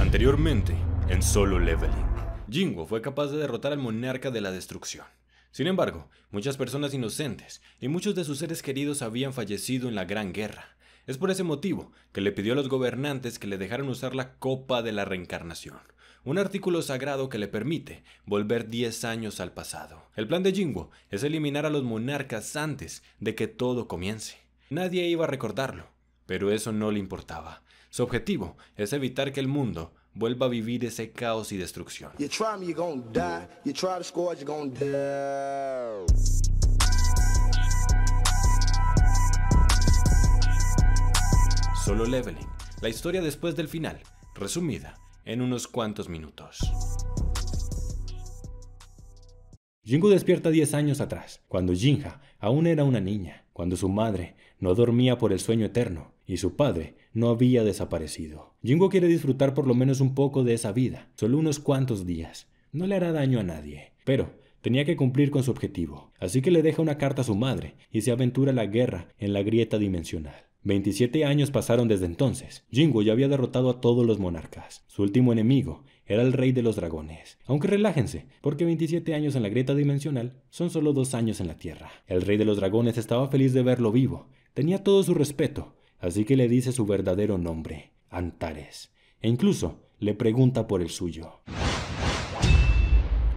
Anteriormente, en Solo Leveling, Jinwoo fue capaz de derrotar al monarca de la destrucción. Sin embargo, muchas personas inocentes y muchos de sus seres queridos habían fallecido en la Gran Guerra. Es por ese motivo que le pidió a los gobernantes que le dejaran usar la Copa de la Reencarnación, un artículo sagrado que le permite volver 10 años al pasado. El plan de Jinwoo es eliminar a los monarcas antes de que todo comience. Nadie iba a recordarlo, pero eso no le importaba. Su objetivo es evitar que el mundo vuelva a vivir ese caos y destrucción. Solo Leveling, la historia después del final, resumida en unos cuantos minutos. Jinwoo despierta 10 años atrás, cuando Jinja aún era una niña, cuando su madre no dormía por el sueño eterno y su padre no había desaparecido. Jinwoo quiere disfrutar por lo menos un poco de esa vida, solo unos cuantos días. No le hará daño a nadie, pero tenía que cumplir con su objetivo, así que le deja una carta a su madre y se aventura a la guerra en la grieta dimensional. 27 años pasaron desde entonces. Jinwoo ya había derrotado a todos los monarcas. Su último enemigo era el rey de los dragones. Aunque relájense, porque 27 años en la grieta dimensional son solo 2 años en la Tierra. El rey de los dragones estaba feliz de verlo vivo. Tenía todo su respeto, así que le dice su verdadero nombre, Antares, e incluso le pregunta por el suyo.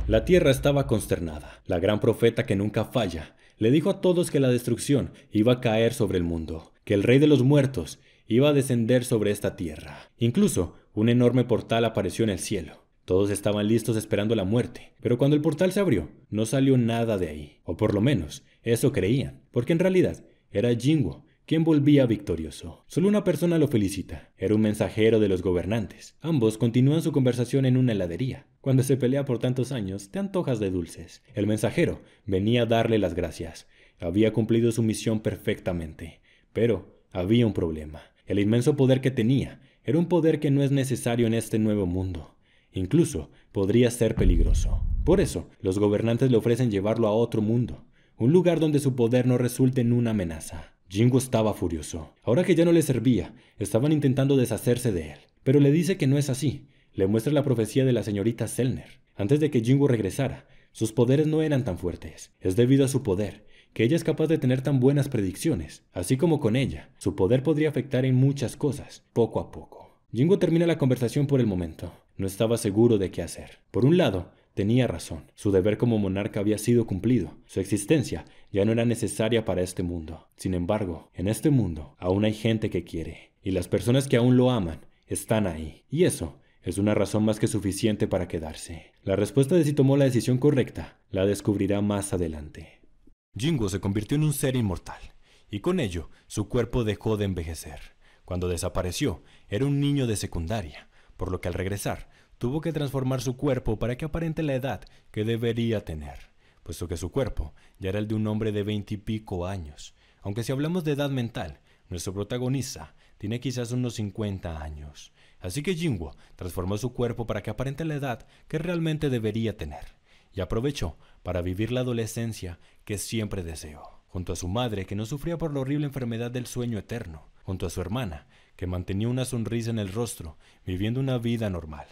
La Tierra estaba consternada. La gran profeta que nunca falla le dijo a todos que la destrucción iba a caer sobre el mundo, que el rey de los muertos iba a descender sobre esta tierra. Incluso un enorme portal apareció en el cielo. Todos estaban listos esperando la muerte, pero cuando el portal se abrió, no salió nada de ahí, o por lo menos eso creían, porque en realidad era Jinwoo quien volvía victorioso. Solo una persona lo felicita. Era un mensajero de los gobernantes. Ambos continúan su conversación en una heladería. Cuando se pelea por tantos años, te antojas de dulces. El mensajero venía a darle las gracias. Había cumplido su misión perfectamente. Pero había un problema. El inmenso poder que tenía era un poder que no es necesario en este nuevo mundo. Incluso podría ser peligroso. Por eso, los gobernantes le ofrecen llevarlo a otro mundo. Un lugar donde su poder no resulte en una amenaza. Jinwoo estaba furioso. Ahora que ya no le servía, estaban intentando deshacerse de él. Pero le dice que no es así. Le muestra la profecía de la señorita Selner. Antes de que Jinwoo regresara, sus poderes no eran tan fuertes. Es debido a su poder que ella es capaz de tener tan buenas predicciones. Así como con ella, su poder podría afectar en muchas cosas, poco a poco. Jinwoo termina la conversación por el momento. No estaba seguro de qué hacer. Por un lado, tenía razón. Su deber como monarca había sido cumplido. Su existencia ya no era necesaria para este mundo. Sin embargo, en este mundo aún hay gente que quiere. Y las personas que aún lo aman están ahí. Y eso es una razón más que suficiente para quedarse. La respuesta de si tomó la decisión correcta la descubrirá más adelante. Jinwoo se convirtió en un ser inmortal. Y con ello, su cuerpo dejó de envejecer. Cuando desapareció, era un niño de secundaria. Por lo que al regresar, tuvo que transformar su cuerpo para que aparente la edad que debería tener, puesto que su cuerpo ya era el de un hombre de 20 y pico años. Aunque si hablamos de edad mental, nuestro protagonista tiene quizás unos 50 años. Así que Jinwoo transformó su cuerpo para que aparente la edad que realmente debería tener, y aprovechó para vivir la adolescencia que siempre deseó, junto a su madre que no sufría por la horrible enfermedad del sueño eterno, junto a su hermana que mantenía una sonrisa en el rostro, viviendo una vida normal,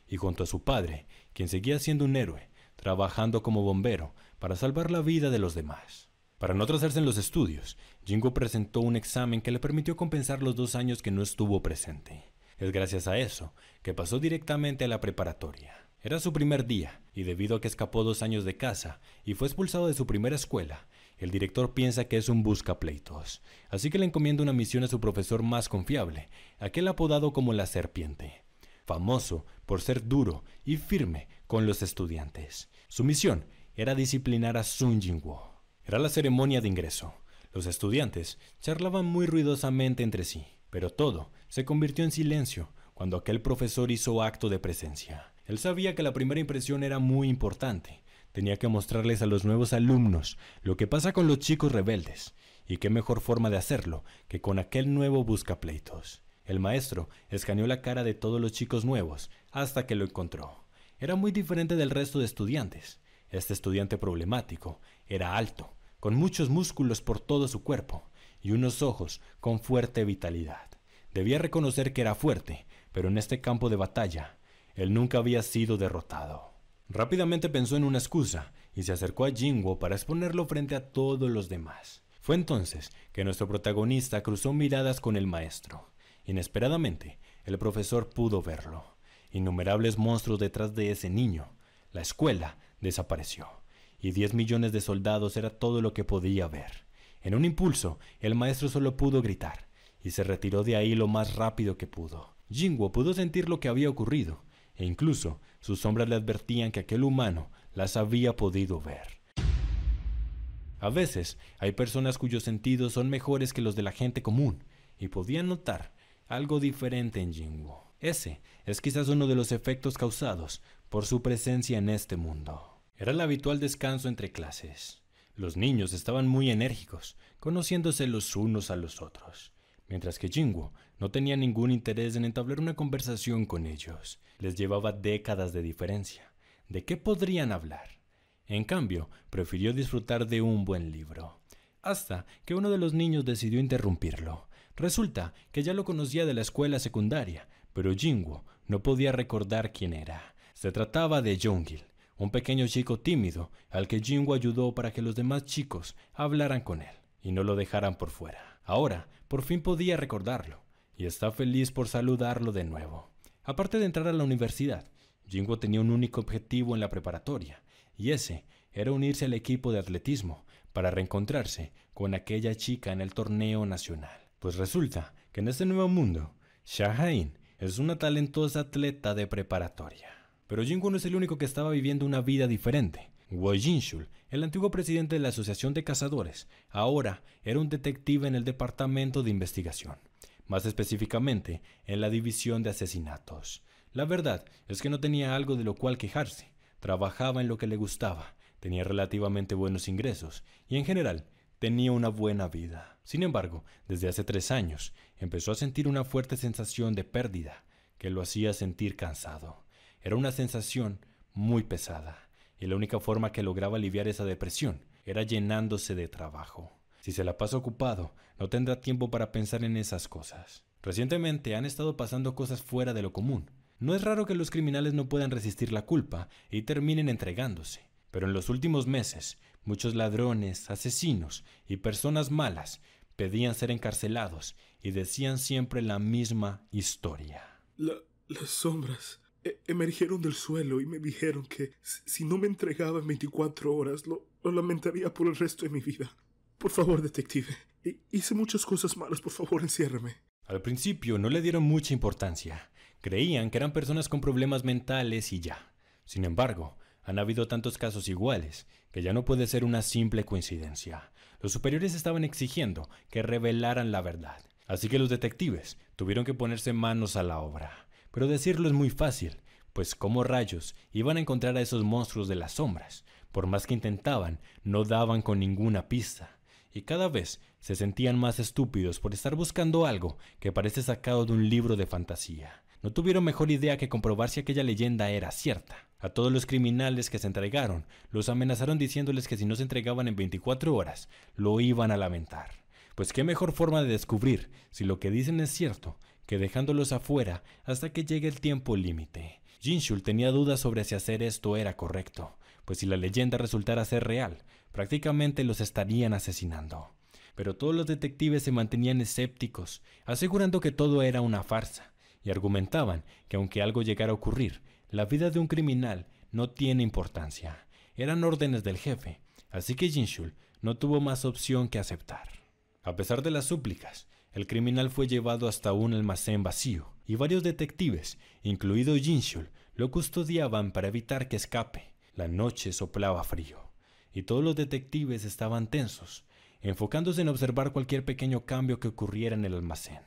y junto a su padre, quien seguía siendo un héroe, trabajando como bombero para salvar la vida de los demás. Para no atrasarse en los estudios, Jinwoo presentó un examen que le permitió compensar los 2 años que no estuvo presente. Es gracias a eso que pasó directamente a la preparatoria. Era su primer día, y debido a que escapó 2 años de casa y fue expulsado de su primera escuela, el director piensa que es un buscapleitos, así que le encomienda una misión a su profesor más confiable, aquel apodado como la Serpiente, famoso por ser duro y firme con los estudiantes. Su misión era disciplinar a Sun Jinwoo. Era la ceremonia de ingreso. Los estudiantes charlaban muy ruidosamente entre sí, pero todo se convirtió en silencio cuando aquel profesor hizo acto de presencia. Él sabía que la primera impresión era muy importante. Tenía que mostrarles a los nuevos alumnos lo que pasa con los chicos rebeldes, y qué mejor forma de hacerlo que con aquel nuevo buscapleitos. El maestro escaneó la cara de todos los chicos nuevos hasta que lo encontró. Era muy diferente del resto de estudiantes. Este estudiante problemático era alto, con muchos músculos por todo su cuerpo y unos ojos con fuerte vitalidad. Debía reconocer que era fuerte, pero en este campo de batalla, él nunca había sido derrotado. Rápidamente pensó en una excusa y se acercó a Jinwoo para exponerlo frente a todos los demás. Fue entonces que nuestro protagonista cruzó miradas con el maestro. Inesperadamente, el profesor pudo verlo. Innumerables monstruos detrás de ese niño. La escuela desapareció, y 10 millones de soldados era todo lo que podía ver. En un impulso, el maestro solo pudo gritar, y se retiró de ahí lo más rápido que pudo. Jinwoo pudo sentir lo que había ocurrido, e incluso sus sombras le advertían que aquel humano las había podido ver. A veces hay personas cuyos sentidos son mejores que los de la gente común, y podían notar algo diferente en Jinwoo. Ese es quizás uno de los efectos causados por su presencia en este mundo. Era el habitual descanso entre clases. Los niños estaban muy enérgicos, conociéndose los unos a los otros, mientras que Jinwoo no tenía ningún interés en entablar una conversación con ellos. Les llevaba décadas de diferencia. ¿De qué podrían hablar? En cambio, prefirió disfrutar de un buen libro, hasta que uno de los niños decidió interrumpirlo. Resulta que ya lo conocía de la escuela secundaria, pero Jinwoo no podía recordar quién era. Se trataba de Jongil, un pequeño chico tímido al que Jinwoo ayudó para que los demás chicos hablaran con él y no lo dejaran por fuera. Ahora, por fin podía recordarlo, y está feliz por saludarlo de nuevo. Aparte de entrar a la universidad, Jinwoo tenía un único objetivo en la preparatoria, y ese era unirse al equipo de atletismo para reencontrarse con aquella chica en el torneo nacional. Pues resulta que en este nuevo mundo, Sha-in es una talentosa atleta de preparatoria. Pero Jinwoo no es el único que estaba viviendo una vida diferente. Wo Jinshul, el antiguo presidente de la Asociación de Cazadores, ahora era un detective en el departamento de investigación, más específicamente en la división de asesinatos. La verdad es que no tenía algo de lo cual quejarse. Trabajaba en lo que le gustaba, tenía relativamente buenos ingresos y en general tenía una buena vida. Sin embargo, desde hace 3 años empezó a sentir una fuerte sensación de pérdida que lo hacía sentir cansado. Era una sensación muy pesada y la única forma que lograba aliviar esa depresión era llenándose de trabajo. Si se la pasa ocupado, no tendrá tiempo para pensar en esas cosas. Recientemente han estado pasando cosas fuera de lo común. No es raro que los criminales no puedan resistir la culpa y terminen entregándose. Pero en los últimos meses, muchos ladrones, asesinos y personas malas pedían ser encarcelados y decían siempre la misma historia. Las sombras emergieron del suelo y me dijeron que si no me entregaba en 24 horas, lo lamentaría por el resto de mi vida. Por favor, detective. Hice muchas cosas malas, por favor, enciérrame. Al principio no le dieron mucha importancia. Creían que eran personas con problemas mentales y ya. Sin embargo, han habido tantos casos iguales que ya no puede ser una simple coincidencia. Los superiores estaban exigiendo que revelaran la verdad. Así que los detectives tuvieron que ponerse manos a la obra. Pero decirlo es muy fácil, pues ¿cómo rayos iban a encontrar a esos monstruos de las sombras? Por más que intentaban, no daban con ninguna pista. Y cada vez se sentían más estúpidos por estar buscando algo que parece sacado de un libro de fantasía. No tuvieron mejor idea que comprobar si aquella leyenda era cierta. A todos los criminales que se entregaron, los amenazaron diciéndoles que si no se entregaban en 24 horas, lo iban a lamentar. Pues qué mejor forma de descubrir si lo que dicen es cierto que dejándolos afuera hasta que llegue el tiempo límite. Jinshul tenía dudas sobre si hacer esto era correcto, pues si la leyenda resultara ser real, prácticamente los estarían asesinando. Pero todos los detectives se mantenían escépticos, asegurando que todo era una farsa, y argumentaban que aunque algo llegara a ocurrir, la vida de un criminal no tiene importancia. Eran órdenes del jefe, así que Jinshul no tuvo más opción que aceptar. A pesar de las súplicas, el criminal fue llevado hasta un almacén vacío, y varios detectives, incluido Jinshul, lo custodiaban para evitar que escape. La noche soplaba frío, y todos los detectives estaban tensos, enfocándose en observar cualquier pequeño cambio que ocurriera en el almacén.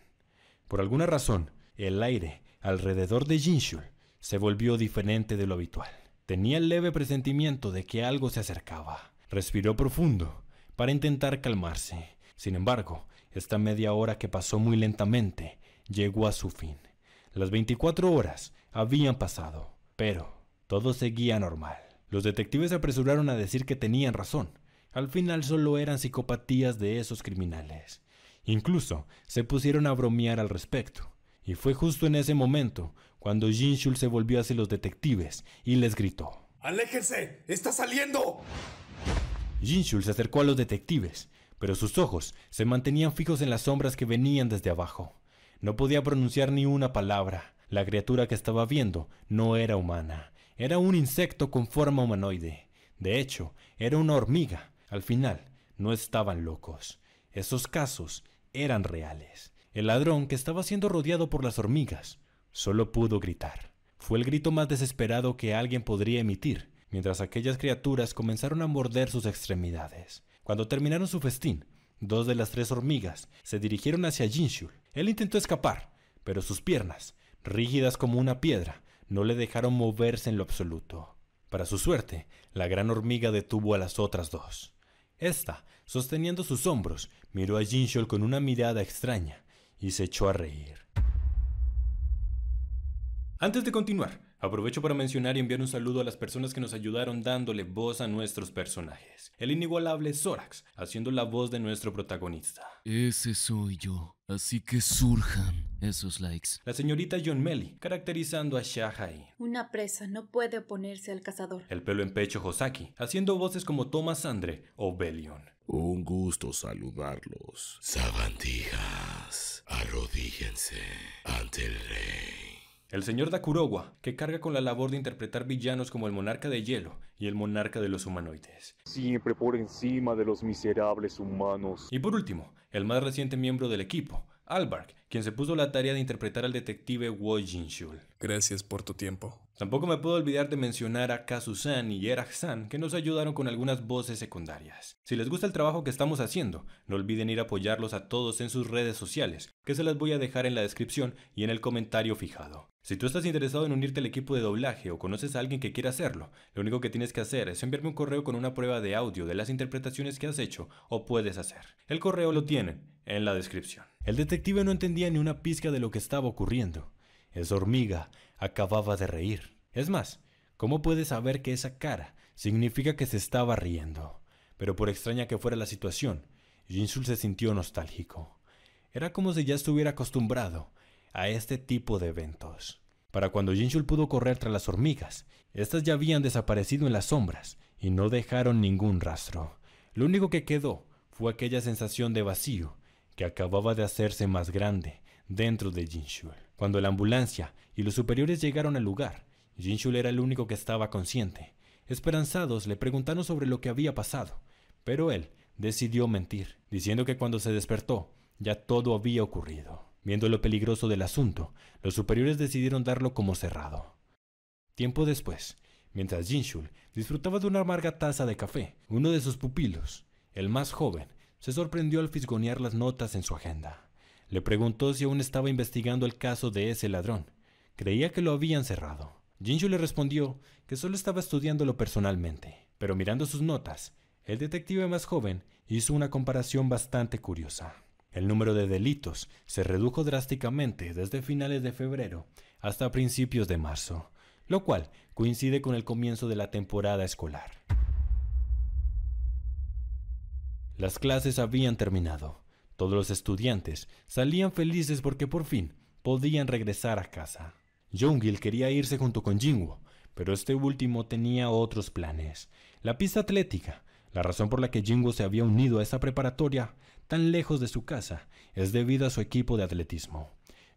Por alguna razón, el aire alrededor de Jinshul se volvió diferente de lo habitual. Tenía el leve presentimiento de que algo se acercaba. Respiró profundo para intentar calmarse. Sin embargo, esta media hora que pasó muy lentamente llegó a su fin. Las 24 horas habían pasado, pero todo seguía normal. Los detectives se apresuraron a decir que tenían razón. Al final solo eran psicopatías de esos criminales. Incluso se pusieron a bromear al respecto. Y fue justo en ese momento cuando Jinshul se volvió hacia los detectives y les gritó: ¡Aléjense! ¡Está saliendo! Jinshul se acercó a los detectives, pero sus ojos se mantenían fijos en las sombras que venían desde abajo. No podía pronunciar ni una palabra. La criatura que estaba viendo no era humana. Era un insecto con forma humanoide. De hecho, era una hormiga. Al final, no estaban locos. Esos casos eran reales. El ladrón, que estaba siendo rodeado por las hormigas, solo pudo gritar. Fue el grito más desesperado que alguien podría emitir, mientras aquellas criaturas comenzaron a morder sus extremidades. Cuando terminaron su festín, 2 de las 3 hormigas se dirigieron hacia Jinshul. Él intentó escapar, pero sus piernas, rígidas como una piedra, no le dejaron moverse en lo absoluto. Para su suerte, la gran hormiga detuvo a las otras 2. Esta, sosteniendo sus hombros, miró a Jinshul con una mirada extraña y se echó a reír. Antes de continuar, aprovecho para mencionar y enviar un saludo a las personas que nos ayudaron dándole voz a nuestros personajes. El inigualable Zorax, haciendo la voz de nuestro protagonista. Ese soy yo, así que surjan esos likes. La señorita John Melly, caracterizando a Shahai. Una presa no puede oponerse al cazador. El pelo en pecho Hosaki, haciendo voces como Thomas Andre o Belion. Un gusto saludarlos. Sabandijas, arrodíllense ante el rey. El señor Dakurowa, que carga con la labor de interpretar villanos como el monarca de hielo y el monarca de los humanoides. Siempre por encima de los miserables humanos. Y por último, el más reciente miembro del equipo, Albark, quien se puso la tarea de interpretar al detective Wo Jinshul. Gracias por tu tiempo. Tampoco me puedo olvidar de mencionar a Kazu-san y Erag-san, que nos ayudaron con algunas voces secundarias. Si les gusta el trabajo que estamos haciendo, no olviden ir a apoyarlos a todos en sus redes sociales, que se las voy a dejar en la descripción y en el comentario fijado. Si tú estás interesado en unirte al equipo de doblaje o conoces a alguien que quiera hacerlo, lo único que tienes que hacer es enviarme un correo con una prueba de audio de las interpretaciones que has hecho o puedes hacer. El correo lo tienen en la descripción. El detective no entendía ni una pizca de lo que estaba ocurriendo. Esa hormiga acababa de reír. Es más, ¿cómo puede saber que esa cara significa que se estaba riendo? Pero por extraña que fuera la situación, Jinshul se sintió nostálgico. Era como si ya estuviera acostumbrado a este tipo de eventos. Para cuando Jinshul pudo correr tras las hormigas, estas ya habían desaparecido en las sombras y no dejaron ningún rastro. Lo único que quedó fue aquella sensación de vacío que acababa de hacerse más grande dentro de Jinshul. Cuando la ambulancia y los superiores llegaron al lugar, Jinshul era el único que estaba consciente. Esperanzados le preguntaron sobre lo que había pasado, pero él decidió mentir, diciendo que cuando se despertó ya todo había ocurrido. Viendo lo peligroso del asunto, los superiores decidieron darlo como cerrado. Tiempo después, mientras Jinshul disfrutaba de una amarga taza de café, uno de sus pupilos, el más joven, se sorprendió al fisgonear las notas en su agenda. Le preguntó si aún estaba investigando el caso de ese ladrón. Creía que lo habían cerrado. Jinshul le respondió que solo estaba estudiándolo personalmente, pero mirando sus notas, el detective más joven hizo una comparación bastante curiosa. El número de delitos se redujo drásticamente desde finales de febrero hasta principios de marzo, lo cual coincide con el comienzo de la temporada escolar. Las clases habían terminado. Todos los estudiantes salían felices porque por fin podían regresar a casa. Jeongil quería irse junto con Jinwoo, pero este último tenía otros planes. La pista atlética, la razón por la que Jinwoo se había unido a esa preparatoria tan lejos de su casa, es debido a su equipo de atletismo.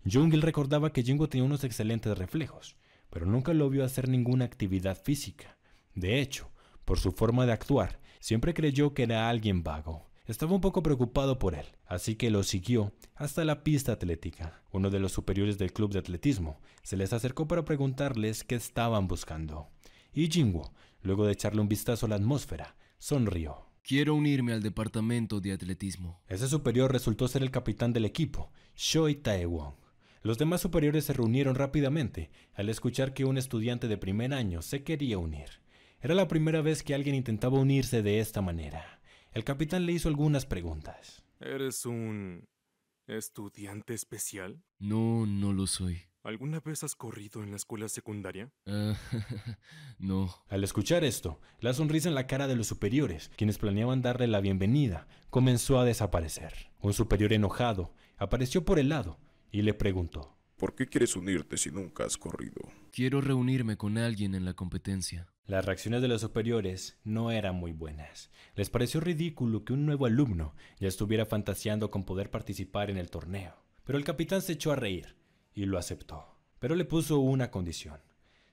Jeongil recordaba que Jinwoo tenía unos excelentes reflejos, pero nunca lo vio hacer ninguna actividad física. De hecho, por su forma de actuar, siempre creyó que era alguien vago. Estaba un poco preocupado por él, así que lo siguió hasta la pista atlética. Uno de los superiores del club de atletismo se les acercó para preguntarles qué estaban buscando. Y Jinwoo, luego de echarle un vistazo a la atmósfera, sonrió. Quiero unirme al departamento de atletismo. Ese superior resultó ser el capitán del equipo, Choi Tae-won. Los demás superiores se reunieron rápidamente al escuchar que un estudiante de primer año se quería unir. Era la primera vez que alguien intentaba unirse de esta manera. El capitán le hizo algunas preguntas. ¿Eres un estudiante especial? No, no lo soy. ¿Alguna vez has corrido en la escuela secundaria? No. Al escuchar esto, la sonrisa en la cara de los superiores, quienes planeaban darle la bienvenida, comenzó a desaparecer. Un superior enojado apareció por el lado y le preguntó: ¿Por qué quieres unirte si nunca has corrido? Quiero reunirme con alguien en la competencia. Las reacciones de los superiores no eran muy buenas. Les pareció ridículo que un nuevo alumno ya estuviera fantaseando con poder participar en el torneo. Pero el capitán se echó a reír y lo aceptó. Pero le puso una condición: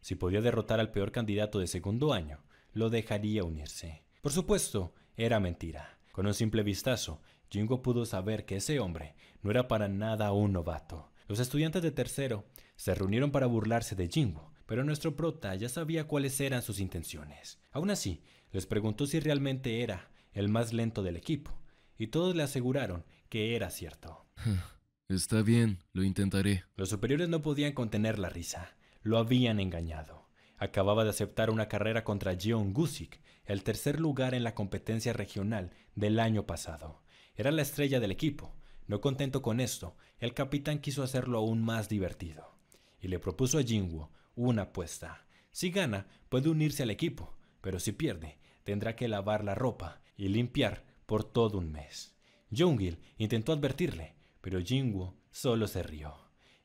si podía derrotar al peor candidato de segundo año, lo dejaría unirse. Por supuesto, era mentira. Con un simple vistazo, Jinwoo pudo saber que ese hombre no era para nada un novato. Los estudiantes de tercero se reunieron para burlarse de Jinwoo, pero nuestro prota ya sabía cuáles eran sus intenciones. Aún así, les preguntó si realmente era el más lento del equipo, y todos le aseguraron que era cierto. Está bien, lo intentaré. Los superiores no podían contener la risa. Lo habían engañado. Acababa de aceptar una carrera contra Jeon Gusik, el tercer lugar en la competencia regional del año pasado. Era la estrella del equipo. No contento con esto, el capitán quiso hacerlo aún más divertido y le propuso a Jinwoo una apuesta. Si gana, puede unirse al equipo, pero si pierde, tendrá que lavar la ropa y limpiar por todo un mes. Jeongil intentó advertirle, pero Jinwoo solo se rió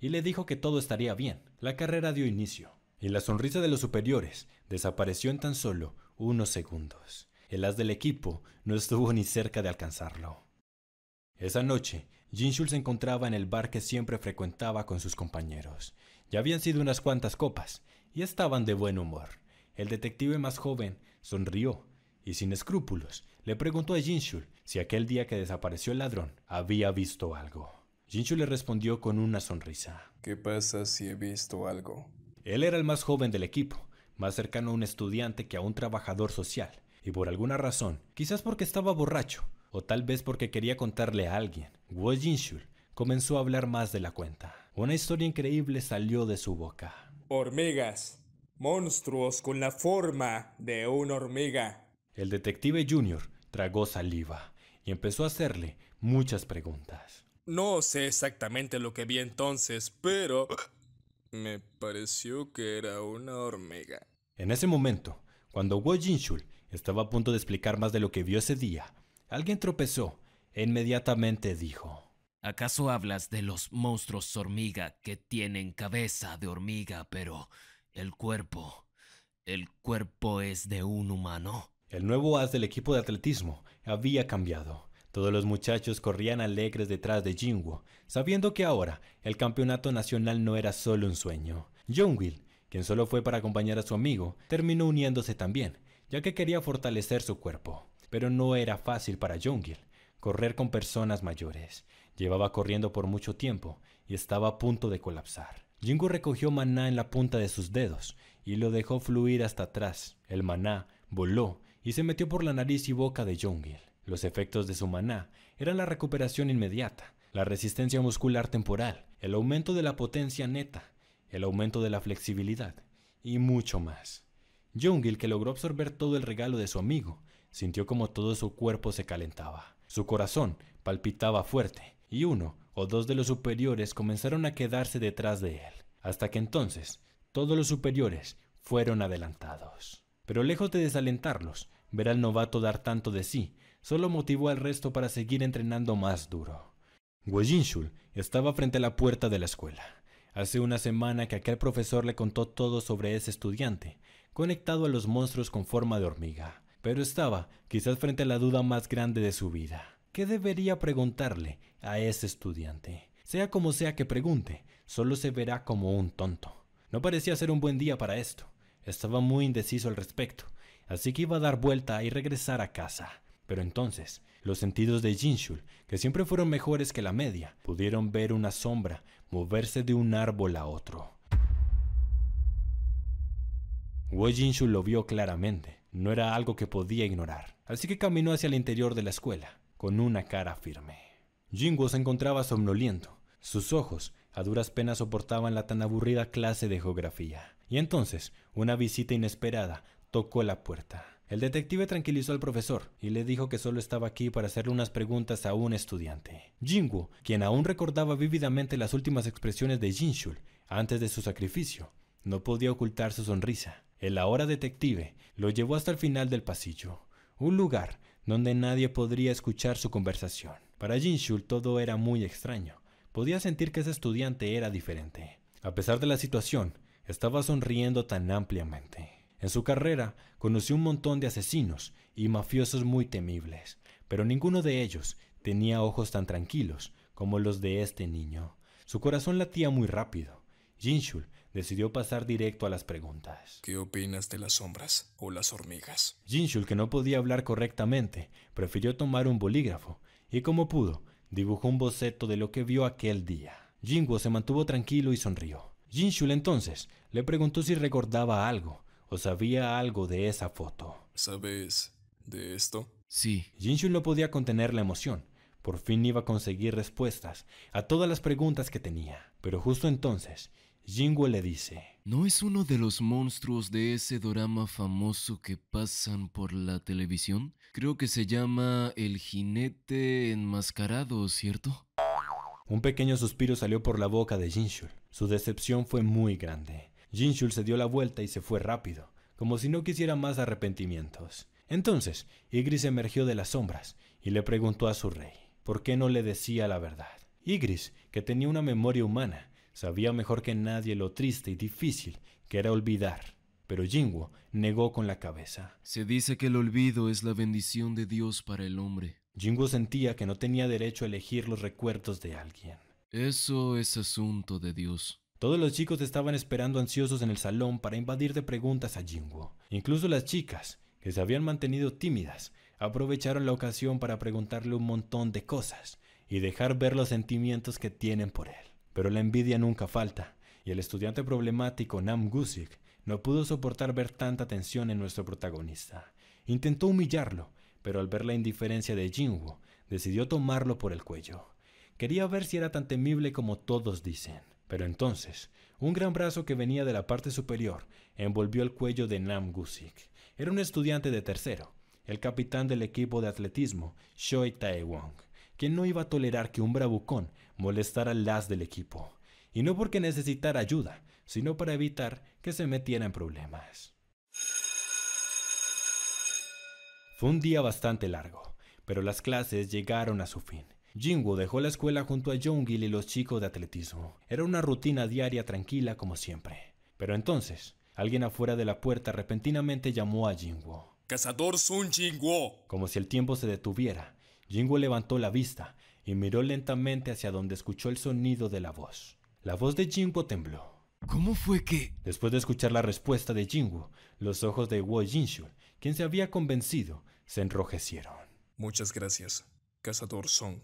y le dijo que todo estaría bien. La carrera dio inicio y la sonrisa de los superiores desapareció en tan solo unos segundos. El as del equipo no estuvo ni cerca de alcanzarlo. Esa noche, Jinshul se encontraba en el bar que siempre frecuentaba con sus compañeros. Ya habían sido unas cuantas copas y estaban de buen humor. El detective más joven sonrió y sin escrúpulos le preguntó a Jinshul si aquel día que desapareció el ladrón había visto algo. Jinshul le respondió con una sonrisa. ¿Qué pasa si he visto algo? Él era el más joven del equipo, más cercano a un estudiante que a un trabajador social, y por alguna razón, quizás porque estaba borracho, o tal vez porque quería contarle a alguien, Wo Jinshul comenzó a hablar más de la cuenta. Una historia increíble salió de su boca. Hormigas. Monstruos con la forma de una hormiga. El detective Junior tragó saliva y empezó a hacerle muchas preguntas. No sé exactamente lo que vi entonces, pero me pareció que era una hormiga. En ese momento, cuando Wo Jinshul estaba a punto de explicar más de lo que vio ese día, alguien tropezó e inmediatamente dijo: ¿Acaso hablas de los monstruos hormiga que tienen cabeza de hormiga, pero el cuerpo es de un humano? El nuevo as del equipo de atletismo había cambiado. Todos los muchachos corrían alegres detrás de Jinwoo, sabiendo que ahora el campeonato nacional no era solo un sueño. Jeongil, quien solo fue para acompañar a su amigo, terminó uniéndose también, ya que quería fortalecer su cuerpo. Pero no era fácil para Jeongil correr con personas mayores. Llevaba corriendo por mucho tiempo y estaba a punto de colapsar. Jinwoo recogió maná en la punta de sus dedos y lo dejó fluir hasta atrás. El maná voló y se metió por la nariz y boca de Jeongil. Los efectos de su maná eran la recuperación inmediata, la resistencia muscular temporal, el aumento de la potencia neta, el aumento de la flexibilidad y mucho más. Jeongil, que logró absorber todo el regalo de su amigo, sintió como todo su cuerpo se calentaba. Su corazón palpitaba fuerte y uno o dos de los superiores comenzaron a quedarse detrás de él, hasta que entonces todos los superiores fueron adelantados. Pero lejos de desalentarlos, ver al novato dar tanto de sí solo motivó al resto para seguir entrenando más duro. Wo Jinshul estaba frente a la puerta de la escuela. Hace una semana que aquel profesor le contó todo sobre ese estudiante, conectado a los monstruos con forma de hormiga. Pero estaba quizás frente a la duda más grande de su vida. ¿Qué debería preguntarle a ese estudiante? Sea como sea que pregunte, solo se verá como un tonto. No parecía ser un buen día para esto. Estaba muy indeciso al respecto, así que iba a dar vuelta y regresar a casa. Pero entonces, los sentidos de Jinshul, que siempre fueron mejores que la media, pudieron ver una sombra moverse de un árbol a otro. Wo Jinshul lo vio claramente, no era algo que podía ignorar, así que caminó hacia el interior de la escuela, con una cara firme. Jinwoo se encontraba somnoliento, sus ojos a duras penas soportaban la tan aburrida clase de geografía, y entonces una visita inesperada tocó la puerta. El detective tranquilizó al profesor y le dijo que solo estaba aquí para hacerle unas preguntas a un estudiante. Jinwoo, quien aún recordaba vívidamente las últimas expresiones de Jinshul, antes de su sacrificio. No podía ocultar su sonrisa. El ahora detective lo llevó hasta el final del pasillo, un lugar donde nadie podría escuchar su conversación. Para Jinshul todo era muy extraño. Podía sentir que ese estudiante era diferente. A pesar de la situación, estaba sonriendo tan ampliamente. En su carrera conoció un montón de asesinos y mafiosos muy temibles, pero ninguno de ellos tenía ojos tan tranquilos como los de este niño. Su corazón latía muy rápido. Jinshul decidió pasar directo a las preguntas. ¿Qué opinas de las sombras o las hormigas? Jinshul, que no podía hablar correctamente, prefirió tomar un bolígrafo y, como pudo, dibujó un boceto de lo que vio aquel día. Jinwoo se mantuvo tranquilo y sonrió. Jinshul entonces le preguntó si recordaba algo o sabía algo de esa foto. ¿Sabes de esto? Sí. Jinshul no podía contener la emoción. Por fin iba a conseguir respuestas a todas las preguntas que tenía. Pero justo entonces, Jinwoo le dice: ¿No es uno de los monstruos de ese dorama famoso que pasan por la televisión? Creo que se llama El Jinete Enmascarado, ¿cierto? Un pequeño suspiro salió por la boca de Jinshul. Su decepción fue muy grande. Jinshul se dio la vuelta y se fue rápido, como si no quisiera más arrepentimientos. Entonces, Ygritte emergió de las sombras y le preguntó a su rey por qué no le decía la verdad. Ygritte, que tenía una memoria humana, sabía mejor que nadie lo triste y difícil que era olvidar. Pero Jinwoo negó con la cabeza. Se dice que el olvido es la bendición de Dios para el hombre. Jinwoo sentía que no tenía derecho a elegir los recuerdos de alguien. Eso es asunto de Dios. Todos los chicos estaban esperando ansiosos en el salón para invadir de preguntas a Jinwoo. Incluso las chicas, que se habían mantenido tímidas, aprovecharon la ocasión para preguntarle un montón de cosas y dejar ver los sentimientos que tienen por él. Pero la envidia nunca falta, y el estudiante problemático Nam Gusik no pudo soportar ver tanta tensión en nuestro protagonista. Intentó humillarlo, pero al ver la indiferencia de Jinwoo, decidió tomarlo por el cuello. Quería ver si era tan temible como todos dicen. Pero entonces, un gran brazo que venía de la parte superior envolvió el cuello de Nam Gusik. Era un estudiante de tercero, el capitán del equipo de atletismo, Choi Tae-won, quien no iba a tolerar que un bravucón molestara al as del equipo. Y no porque necesitara ayuda, sino para evitar que se metiera en problemas. Fue un día bastante largo, pero las clases llegaron a su fin. Jinwoo dejó la escuela junto a Jeongil y los chicos de atletismo. Era una rutina diaria tranquila como siempre. Pero entonces, alguien afuera de la puerta repentinamente llamó a Jinwoo. ¡Cazador Sun Jinwoo! Como si el tiempo se detuviera, Jinwoo levantó la vista y miró lentamente hacia donde escuchó el sonido de la voz. La voz de Jinwoo tembló. ¿Cómo fue que...? Después de escuchar la respuesta de Jinwoo, los ojos de Wo Jinshul, quien se había convencido, se enrojecieron. Muchas gracias, Cazador Song.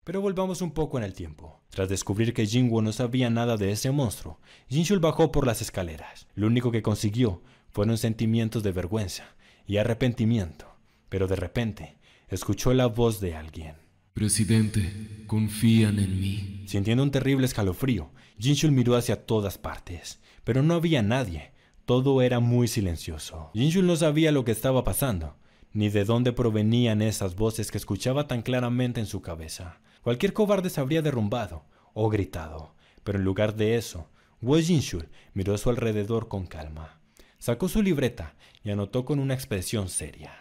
Pero volvamos un poco en el tiempo. Tras descubrir que Jinwoo no sabía nada de ese monstruo, Jinshul bajó por las escaleras. Lo único que consiguió fueron sentimientos de vergüenza y arrepentimiento. Pero de repente, escuchó la voz de alguien. Presidente, ¿confían en mí? Sintiendo un terrible escalofrío, Jinshul miró hacia todas partes, pero no había nadie. Todo era muy silencioso. Jinshul no sabía lo que estaba pasando, ni de dónde provenían esas voces que escuchaba tan claramente en su cabeza. Cualquier cobarde se habría derrumbado o gritado, pero en lugar de eso, Wo Jinshul miró a su alrededor con calma. Sacó su libreta y anotó con una expresión seria.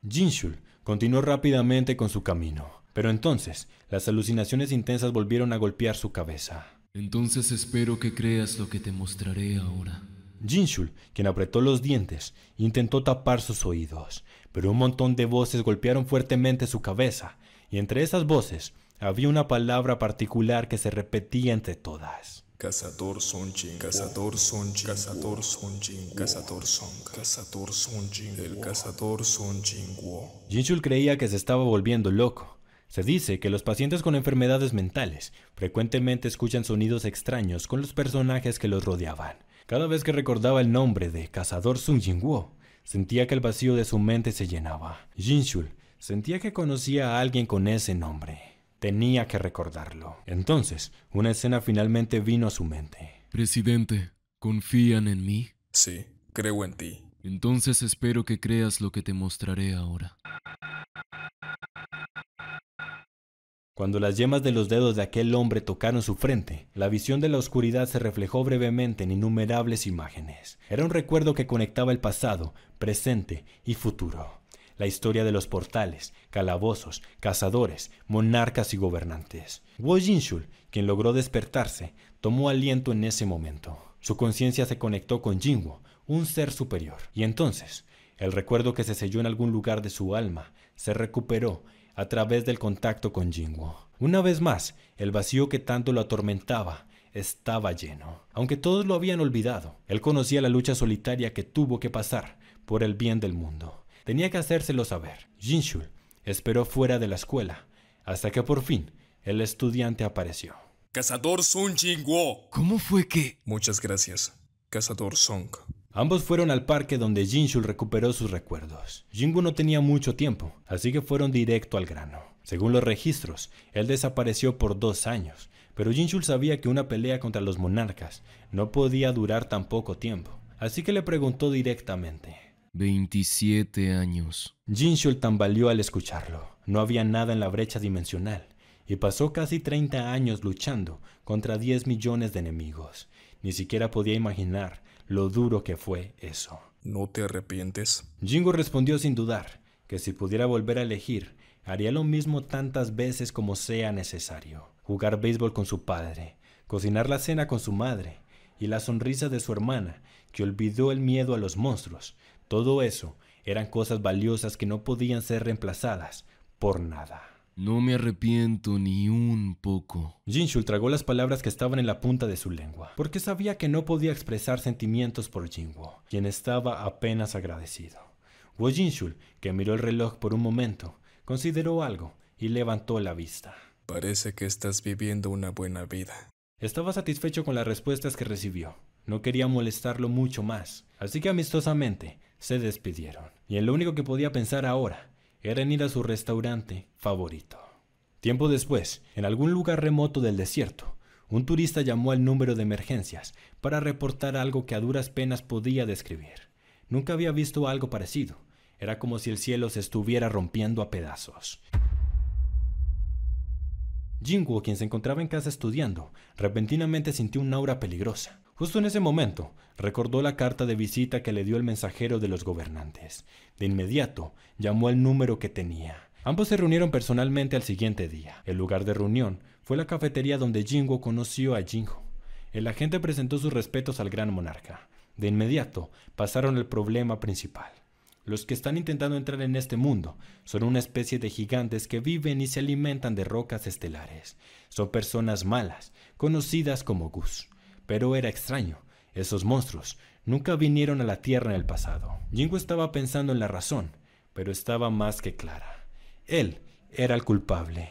Jinshul continuó rápidamente con su camino, pero entonces las alucinaciones intensas volvieron a golpear su cabeza. Entonces espero que creas lo que te mostraré ahora. Jinshul, quien apretó los dientes, intentó tapar sus oídos, pero un montón de voces golpearon fuertemente su cabeza, y entre esas voces había una palabra particular que se repetía entre todas. Cazador Sun Jin, Cazador Sun Jin, Cazador Sun Jin, Cazador Song, Cazador Sun Jin, el Cazador Sun Jinwoo. Jinshul creía que se estaba volviendo loco. Se dice que los pacientes con enfermedades mentales frecuentemente escuchan sonidos extraños con los personajes que los rodeaban. Cada vez que recordaba el nombre de Cazador Sun Jinwoo, sentía que el vacío de su mente se llenaba. Jinshul sentía que conocía a alguien con ese nombre. Tenía que recordarlo. Entonces, una escena finalmente vino a su mente. Presidente, ¿confían en mí? Sí, creo en ti. Entonces espero que creas lo que te mostraré ahora. Cuando las yemas de los dedos de aquel hombre tocaron su frente, la visión de la oscuridad se reflejó brevemente en innumerables imágenes. Era un recuerdo que conectaba el pasado, presente y futuro. La historia de los portales, calabozos, cazadores, monarcas y gobernantes. Wo Jinshul, quien logró despertarse, tomó aliento en ese momento. Su conciencia se conectó con Jinwo, un ser superior. Y entonces, el recuerdo que se selló en algún lugar de su alma se recuperó a través del contacto con Jinwo. Una vez más, el vacío que tanto lo atormentaba estaba lleno. Aunque todos lo habían olvidado, él conocía la lucha solitaria que tuvo que pasar por el bien del mundo. Tenía que hacérselo saber. Jinshul esperó fuera de la escuela, hasta que por fin el estudiante apareció. Cazador Sun Jinwo. ¿Cómo fue que...? Muchas gracias, Cazador Song. Ambos fueron al parque donde Jinshul recuperó sus recuerdos. Jinwo no tenía mucho tiempo, así que fueron directo al grano. Según los registros, él desapareció por 2 años, pero Jinshul sabía que una pelea contra los monarcas no podía durar tan poco tiempo, así que le preguntó directamente. 27 años. Jinshul tambaleó al escucharlo. No había nada en la brecha dimensional, y pasó casi 30 años luchando contra 10 millones de enemigos. Ni siquiera podía imaginar lo duro que fue eso. ¿No te arrepientes? Jingo respondió sin dudar, que si pudiera volver a elegir, haría lo mismo tantas veces como sea necesario. Jugar béisbol con su padre, cocinar la cena con su madre, y la sonrisa de su hermana, que olvidó el miedo a los monstruos. Todo eso eran cosas valiosas que no podían ser reemplazadas por nada. No me arrepiento ni un poco. Jinshul tragó las palabras que estaban en la punta de su lengua, porque sabía que no podía expresar sentimientos por Jinwo, quien estaba apenas agradecido. Wo Jinshul, que miró el reloj por un momento, consideró algo y levantó la vista. Parece que estás viviendo una buena vida. Estaba satisfecho con las respuestas que recibió. No quería molestarlo mucho más, así que amistosamente se despidieron. Y en lo único que podía pensar ahora era en ir a su restaurante favorito. Tiempo después, en algún lugar remoto del desierto, un turista llamó al número de emergencias para reportar algo que a duras penas podía describir. Nunca había visto algo parecido. Era como si el cielo se estuviera rompiendo a pedazos. Jinwo, quien se encontraba en casa estudiando, repentinamente sintió un aura peligrosa. Justo en ese momento, recordó la carta de visita que le dio el mensajero de los gobernantes. De inmediato, llamó al número que tenía. Ambos se reunieron personalmente al siguiente día. El lugar de reunión fue la cafetería donde Jinwo conoció a Jinho. El agente presentó sus respetos al gran monarca. De inmediato, pasaron al problema principal. Los que están intentando entrar en este mundo son una especie de gigantes que viven y se alimentan de rocas estelares. Son personas malas, conocidas como Gus. Pero era extraño, esos monstruos nunca vinieron a la Tierra en el pasado. Jingo estaba pensando en la razón, pero estaba más que clara. Él era el culpable.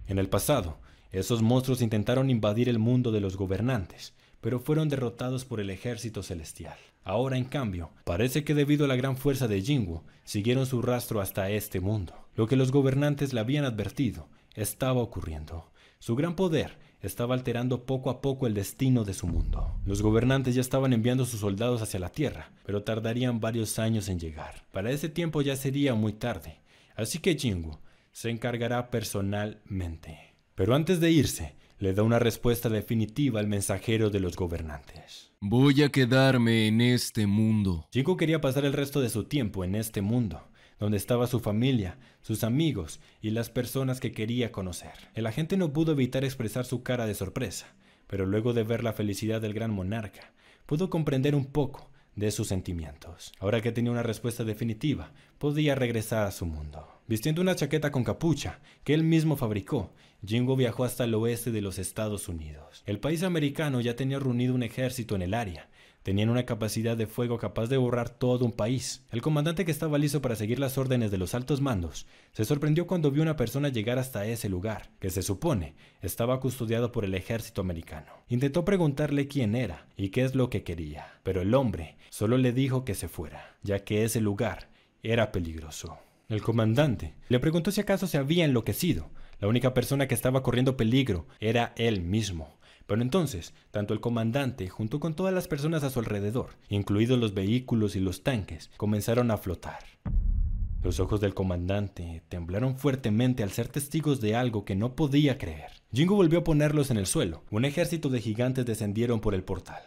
En el pasado, esos monstruos intentaron invadir el mundo de los gobernantes, pero fueron derrotados por el ejército celestial. Ahora, en cambio, parece que debido a la gran fuerza de Jinwo, siguieron su rastro hasta este mundo. Lo que los gobernantes le habían advertido estaba ocurriendo. Su gran poder estaba alterando poco a poco el destino de su mundo. Los gobernantes ya estaban enviando sus soldados hacia la Tierra, pero tardarían varios años en llegar. Para ese tiempo ya sería muy tarde, así que Jinwo se encargará personalmente. Pero antes de irse, le da una respuesta definitiva al mensajero de los gobernantes. Voy a quedarme en este mundo. Jinwo quería pasar el resto de su tiempo en este mundo, donde estaba su familia, sus amigos y las personas que quería conocer. El agente no pudo evitar expresar su cara de sorpresa, pero luego de ver la felicidad del gran monarca, pudo comprender un poco de sus sentimientos. Ahora que tenía una respuesta definitiva, podía regresar a su mundo. Vistiendo una chaqueta con capucha que él mismo fabricó, Jinwo viajó hasta el oeste de los Estados Unidos. El país americano ya tenía reunido un ejército en el área. Tenían una capacidad de fuego capaz de borrar todo un país. El comandante, que estaba listo para seguir las órdenes de los altos mandos, se sorprendió cuando vio una persona llegar hasta ese lugar, que se supone estaba custodiado por el ejército americano. Intentó preguntarle quién era y qué es lo que quería, pero el hombre solo le dijo que se fuera, ya que ese lugar era peligroso. El comandante le preguntó si acaso se había enloquecido. La única persona que estaba corriendo peligro era él mismo. Pero entonces, tanto el comandante, junto con todas las personas a su alrededor, incluidos los vehículos y los tanques, comenzaron a flotar. Los ojos del comandante temblaron fuertemente al ser testigos de algo que no podía creer. Jingo volvió a ponerlos en el suelo. Un ejército de gigantes descendieron por el portal.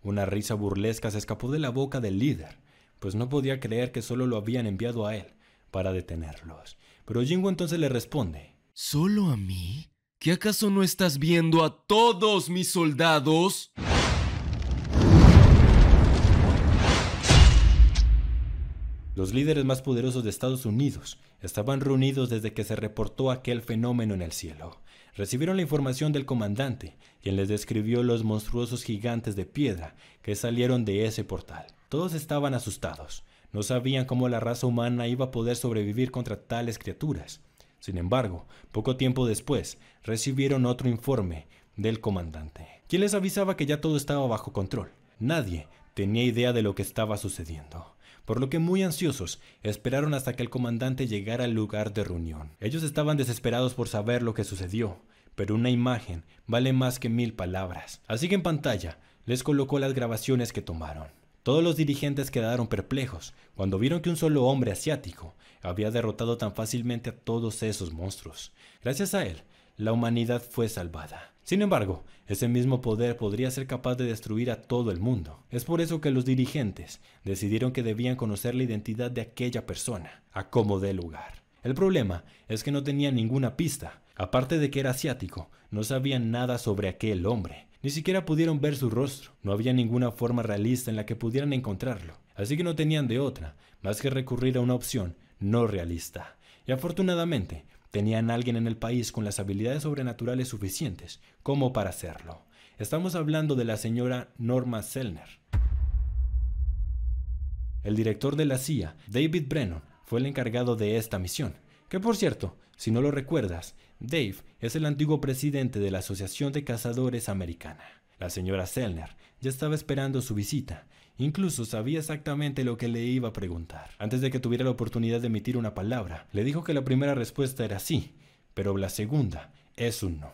Una risa burlesca se escapó de la boca del líder, pues no podía creer que solo lo habían enviado a él para detenerlos. Pero Jingo entonces le responde: ¿Solo a mí? ¿Que acaso no estás viendo a todos mis soldados? Los líderes más poderosos de Estados Unidos estaban reunidos desde que se reportó aquel fenómeno en el cielo. Recibieron la información del comandante, quien les describió los monstruosos gigantes de piedra que salieron de ese portal. Todos estaban asustados. No sabían cómo la raza humana iba a poder sobrevivir contra tales criaturas. Sin embargo, poco tiempo después, recibieron otro informe del comandante, quien les avisaba que ya todo estaba bajo control. Nadie tenía idea de lo que estaba sucediendo, por lo que muy ansiosos esperaron hasta que el comandante llegara al lugar de reunión. Ellos estaban desesperados por saber lo que sucedió, pero una imagen vale más que 1000 palabras. Así que en pantalla les colocó las grabaciones que tomaron. Todos los dirigentes quedaron perplejos cuando vieron que un solo hombre asiático había derrotado tan fácilmente a todos esos monstruos. Gracias a él, la humanidad fue salvada. Sin embargo, ese mismo poder podría ser capaz de destruir a todo el mundo. Es por eso que los dirigentes decidieron que debían conocer la identidad de aquella persona, a como dé lugar. El problema es que no tenían ninguna pista. Aparte de que era asiático, no sabían nada sobre aquel hombre. Ni siquiera pudieron ver su rostro. No había ninguna forma realista en la que pudieran encontrarlo. Así que no tenían de otra, más que recurrir a una opción no realista. Y afortunadamente, tenían a alguien en el país con las habilidades sobrenaturales suficientes como para hacerlo. Estamos hablando de la señora Norma Zellner. El director de la CIA, David Brennan, fue el encargado de esta misión. Que por cierto, si no lo recuerdas, Dave es el antiguo presidente de la Asociación de Cazadores Americana. La señora Zellner ya estaba esperando su visita. Incluso sabía exactamente lo que le iba a preguntar. Antes de que tuviera la oportunidad de emitir una palabra, le dijo que la primera respuesta era sí, pero la segunda es un no.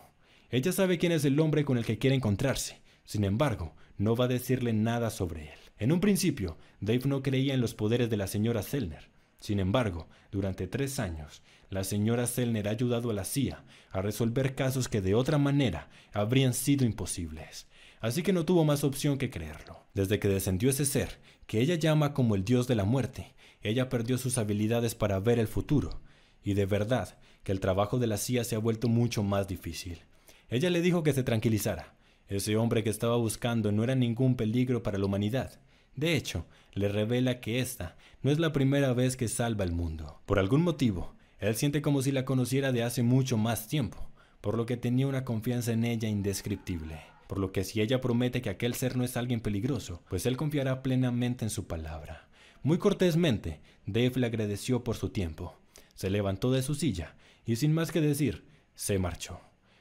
Ella sabe quién es el hombre con el que quiere encontrarse. Sin embargo, no va a decirle nada sobre él. En un principio, Dave no creía en los poderes de la señora Zellner. Sin embargo, durante 3 años, la señora Zellner ha ayudado a la CIA a resolver casos que de otra manera habrían sido imposibles. Así que no tuvo más opción que creerlo. Desde que descendió ese ser, que ella llama como el dios de la muerte, ella perdió sus habilidades para ver el futuro. Y de verdad que el trabajo de la CIA se ha vuelto mucho más difícil. Ella le dijo que se tranquilizara. Ese hombre que estaba buscando no era ningún peligro para la humanidad. De hecho, le revela que esta no es la primera vez que salva el mundo. Por algún motivo, él siente como si la conociera de hace mucho más tiempo, por lo que tenía una confianza en ella indescriptible. Por lo que si ella promete que aquel ser no es alguien peligroso, pues él confiará plenamente en su palabra. Muy cortésmente, Dave le agradeció por su tiempo. Se levantó de su silla y sin más que decir, se marchó.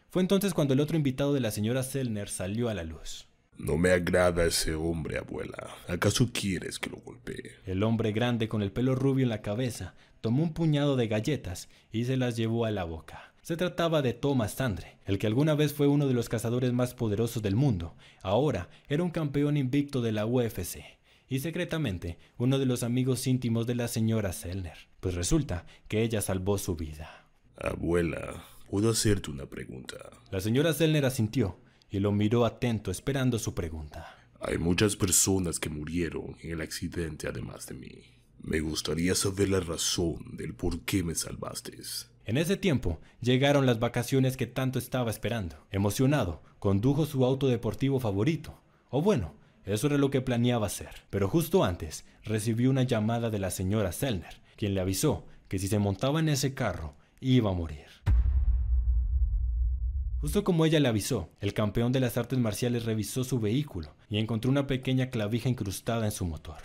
Fue entonces cuando el otro invitado de la señora Zellner salió a la luz. No me agrada ese hombre, abuela. ¿Acaso quieres que lo golpee? El hombre grande con el pelo rubio en la cabeza tomó un puñado de galletas y se las llevó a la boca. Se trataba de Thomas Tandre, el que alguna vez fue uno de los cazadores más poderosos del mundo. Ahora era un campeón invicto de la UFC y secretamente uno de los amigos íntimos de la señora Zellner. Pues resulta que ella salvó su vida. Abuela, ¿puedo hacerte una pregunta? La señora Zellner asintió y lo miró atento esperando su pregunta. Hay muchas personas que murieron en el accidente además de mí. Me gustaría saber la razón del por qué me salvaste. En ese tiempo llegaron las vacaciones que tanto estaba esperando. Emocionado, condujo su auto deportivo favorito. O bueno, eso era lo que planeaba hacer. Pero justo antes recibió una llamada de la señora Zellner, quien le avisó que si se montaba en ese carro iba a morir. Justo como ella le avisó, el campeón de las artes marciales revisó su vehículo y encontró una pequeña clavija incrustada en su motor.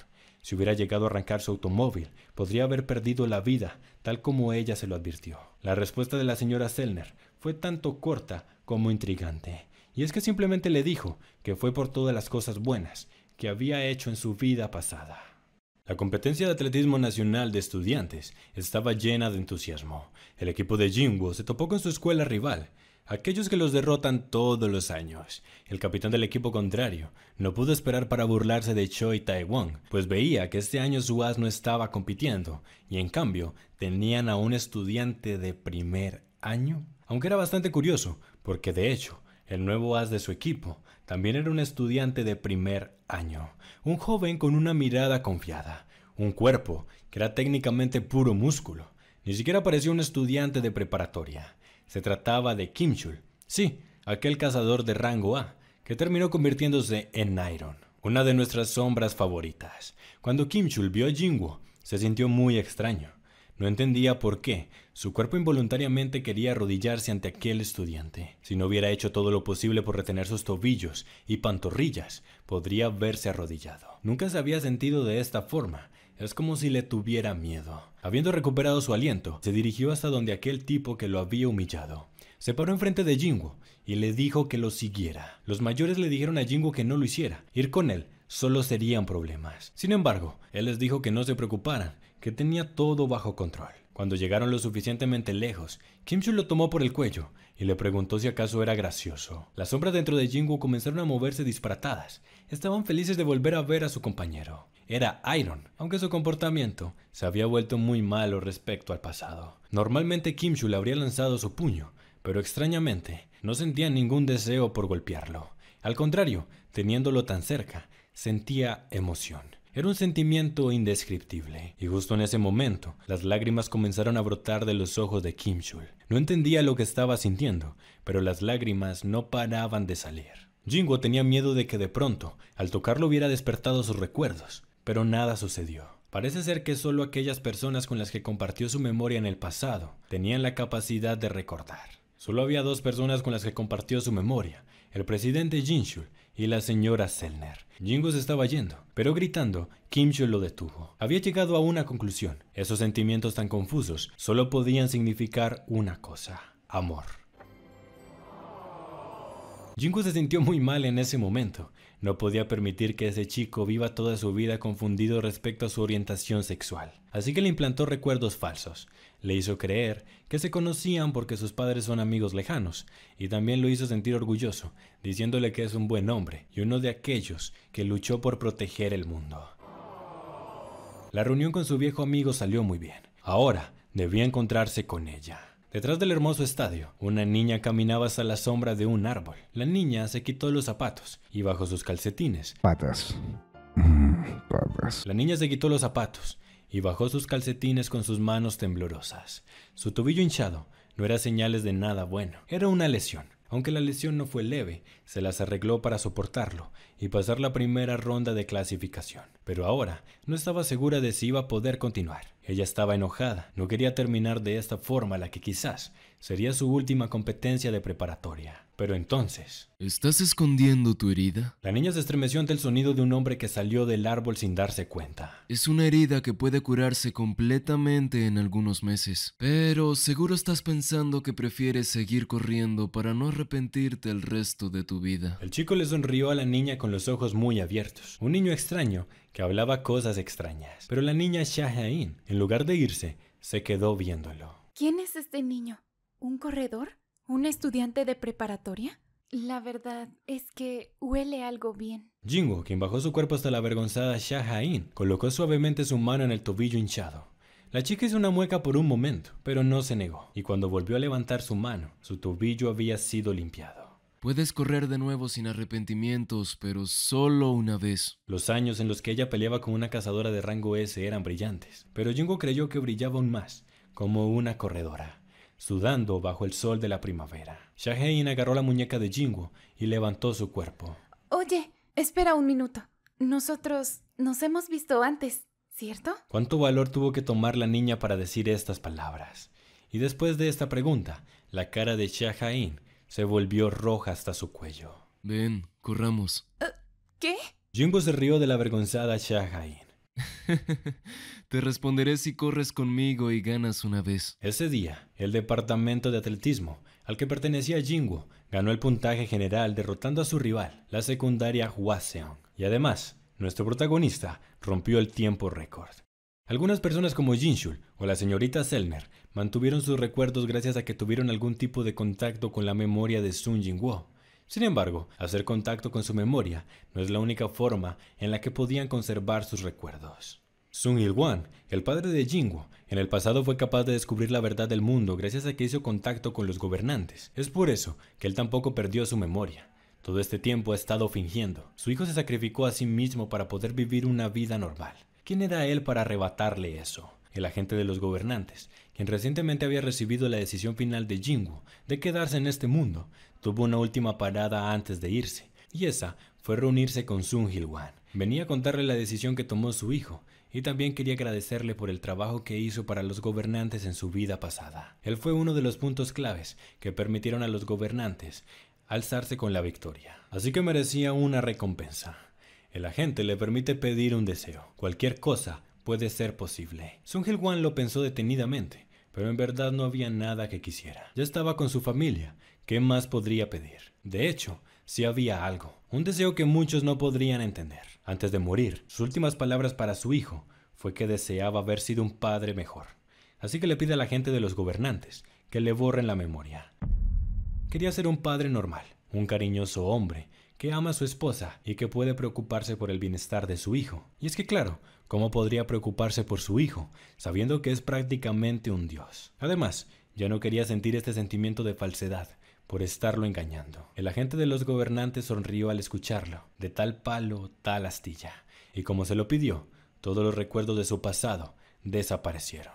Si hubiera llegado a arrancar su automóvil, podría haber perdido la vida, tal como ella se lo advirtió. La respuesta de la señora Zellner fue tanto corta como intrigante, y es que simplemente le dijo que fue por todas las cosas buenas que había hecho en su vida pasada. La competencia de atletismo nacional de estudiantes estaba llena de entusiasmo. El equipo de Jinwoo se topó con su escuela rival. aquellos que los derrotan todos los años. El capitán del equipo contrario no pudo esperar para burlarse de Choi Tae-won, pues veía que este año su as no estaba compitiendo, y en cambio tenían a un estudiante de primer año. Aunque era bastante curioso, porque de hecho, el nuevo as de su equipo también era un estudiante de primer año, un joven con una mirada confiada, un cuerpo que era técnicamente puro músculo. Ni siquiera parecía un estudiante de preparatoria. Se trataba de Kim Chul, sí, aquel cazador de rango A, que terminó convirtiéndose en Iron, una de nuestras sombras favoritas. Cuando Kim Chul vio a Jinwoo, se sintió muy extraño. No entendía por qué. Su cuerpo involuntariamente quería arrodillarse ante aquel estudiante. Si no hubiera hecho todo lo posible por retener sus tobillos y pantorrillas, podría haberse arrodillado. Nunca se había sentido de esta forma. Es como si le tuviera miedo. Habiendo recuperado su aliento, se dirigió hasta donde aquel tipo que lo había humillado. Se paró enfrente de Jinwoo y le dijo que lo siguiera. Los mayores le dijeron a Jinwoo que no lo hiciera. Ir con él solo serían problemas. Sin embargo, él les dijo que no se preocuparan, que tenía todo bajo control. Cuando llegaron lo suficientemente lejos, Kim Chul lo tomó por el cuello y le preguntó si acaso era gracioso. Las sombras dentro de Jinwoo comenzaron a moverse disparatadas. Estaban felices de volver a ver a su compañero. Era Iron, aunque su comportamiento se había vuelto muy malo respecto al pasado. Normalmente Kim Chul habría lanzado su puño, pero extrañamente no sentía ningún deseo por golpearlo. Al contrario, teniéndolo tan cerca, sentía emoción. Era un sentimiento indescriptible, y justo en ese momento, las lágrimas comenzaron a brotar de los ojos de Kim Chul. No entendía lo que estaba sintiendo, pero las lágrimas no paraban de salir. Jinwoo tenía miedo de que de pronto, al tocarlo, hubiera despertado sus recuerdos, pero nada sucedió. Parece ser que solo aquellas personas con las que compartió su memoria en el pasado tenían la capacidad de recordar. Solo había dos personas con las que compartió su memoria, el presidente Jin Chul y la señora Sellner. Jinwoo se estaba yendo, pero gritando, Kim Chul lo detuvo. Había llegado a una conclusión. Esos sentimientos tan confusos solo podían significar una cosa: amor. Jinwoo se sintió muy mal en ese momento. No podía permitir que ese chico viva toda su vida confundido respecto a su orientación sexual. Así que le implantó recuerdos falsos. Le hizo creer que se conocían porque sus padres son amigos lejanos, y también lo hizo sentir orgulloso, diciéndole que es un buen hombre y uno de aquellos que luchó por proteger el mundo. La reunión con su viejo amigo salió muy bien. Ahora debía encontrarse con ella. Detrás del hermoso estadio, una niña caminaba hasta la sombra de un árbol. La niña se quitó los zapatos y bajó sus calcetines. Patas. La niña se quitó los zapatos y bajó sus calcetines con sus manos temblorosas. Su tobillo hinchado no era señales de nada bueno. Era una lesión. Aunque la lesión no fue leve, se las arregló para soportarlo y pasar la primera ronda de clasificación. Pero ahora no estaba segura de si iba a poder continuar. Ella estaba enojada, no quería terminar de esta forma la que quizás sería su última competencia de preparatoria. Pero entonces... ¿Estás escondiendo tu herida? La niña se estremeció ante el sonido de un hombre que salió del árbol sin darse cuenta. Es una herida que puede curarse completamente en algunos meses. Pero seguro estás pensando que prefieres seguir corriendo para no arrepentirte el resto de tu vida. El chico le sonrió a la niña con los ojos muy abiertos. Un niño extraño que hablaba cosas extrañas. Pero la niña Shah-in, en lugar de irse, se quedó viéndolo. ¿Quién es este niño? ¿Un corredor? ¿Un estudiante de preparatoria? La verdad es que huele algo bien. Jinwoo, quien bajó su cuerpo hasta la avergonzada Shah-in, colocó suavemente su mano en el tobillo hinchado. La chica hizo una mueca por un momento, pero no se negó, y cuando volvió a levantar su mano, su tobillo había sido limpiado. Puedes correr de nuevo sin arrepentimientos, pero solo una vez. Los años en los que ella peleaba con una cazadora de rango S eran brillantes, pero Jinwoo creyó que brillaba aún más, como una corredora, sudando bajo el sol de la primavera. Shah-in agarró la muñeca de Jinwoo y levantó su cuerpo. Oye, espera un minuto. Nosotros nos hemos visto antes, ¿cierto? ¿Cuánto valor tuvo que tomar la niña para decir estas palabras? Y después de esta pregunta, la cara de Shah-in se volvió roja hasta su cuello. Ven, corramos. ¿Qué? Jinwoo se rió de la avergonzada Shah-in. Te responderé si corres conmigo y ganas una vez. Ese día, el departamento de atletismo al que pertenecía Jinwoo ganó el puntaje general derrotando a su rival, la secundaria Hwaseong. Y además, nuestro protagonista rompió el tiempo récord. Algunas personas como Jinshul o la señorita Selner mantuvieron sus recuerdos gracias a que tuvieron algún tipo de contacto con la memoria de Sun Jingwo. Sin embargo, hacer contacto con su memoria no es la única forma en la que podían conservar sus recuerdos. Sun Il-wan, el padre de Jingwo, en el pasado fue capaz de descubrir la verdad del mundo gracias a que hizo contacto con los gobernantes. Es por eso que él tampoco perdió su memoria. Todo este tiempo ha estado fingiendo. Su hijo se sacrificó a sí mismo para poder vivir una vida normal. ¿Quién era él para arrebatarle eso? El agente de los gobernantes, quien recientemente había recibido la decisión final de Jingwo de quedarse en este mundo, tuvo una última parada antes de irse, y esa fue reunirse con Sun Il-wan. Venía a contarle la decisión que tomó su hijo, y también quería agradecerle por el trabajo que hizo para los gobernantes en su vida pasada. Él fue uno de los puntos claves que permitieron a los gobernantes alzarse con la victoria, así que merecía una recompensa. El agente le permite pedir un deseo. Cualquier cosa puede ser posible. Sun Il-wan lo pensó detenidamente, pero en verdad no había nada que quisiera. Ya estaba con su familia. ¿Qué más podría pedir? De hecho, sí había algo. Un deseo que muchos no podrían entender. Antes de morir, sus últimas palabras para su hijo fue que deseaba haber sido un padre mejor. Así que le pide a la gente de los gobernantes que le borren la memoria. Quería ser un padre normal, un cariñoso hombre que ama a su esposa y que puede preocuparse por el bienestar de su hijo. Y es que claro, ¿cómo podría preocuparse por su hijo, sabiendo que es prácticamente un dios? Además, ya no quería sentir este sentimiento de falsedad por estarlo engañando. El agente de los gobernantes sonrió al escucharlo, de tal palo, tal astilla, y como se lo pidió, todos los recuerdos de su pasado desaparecieron.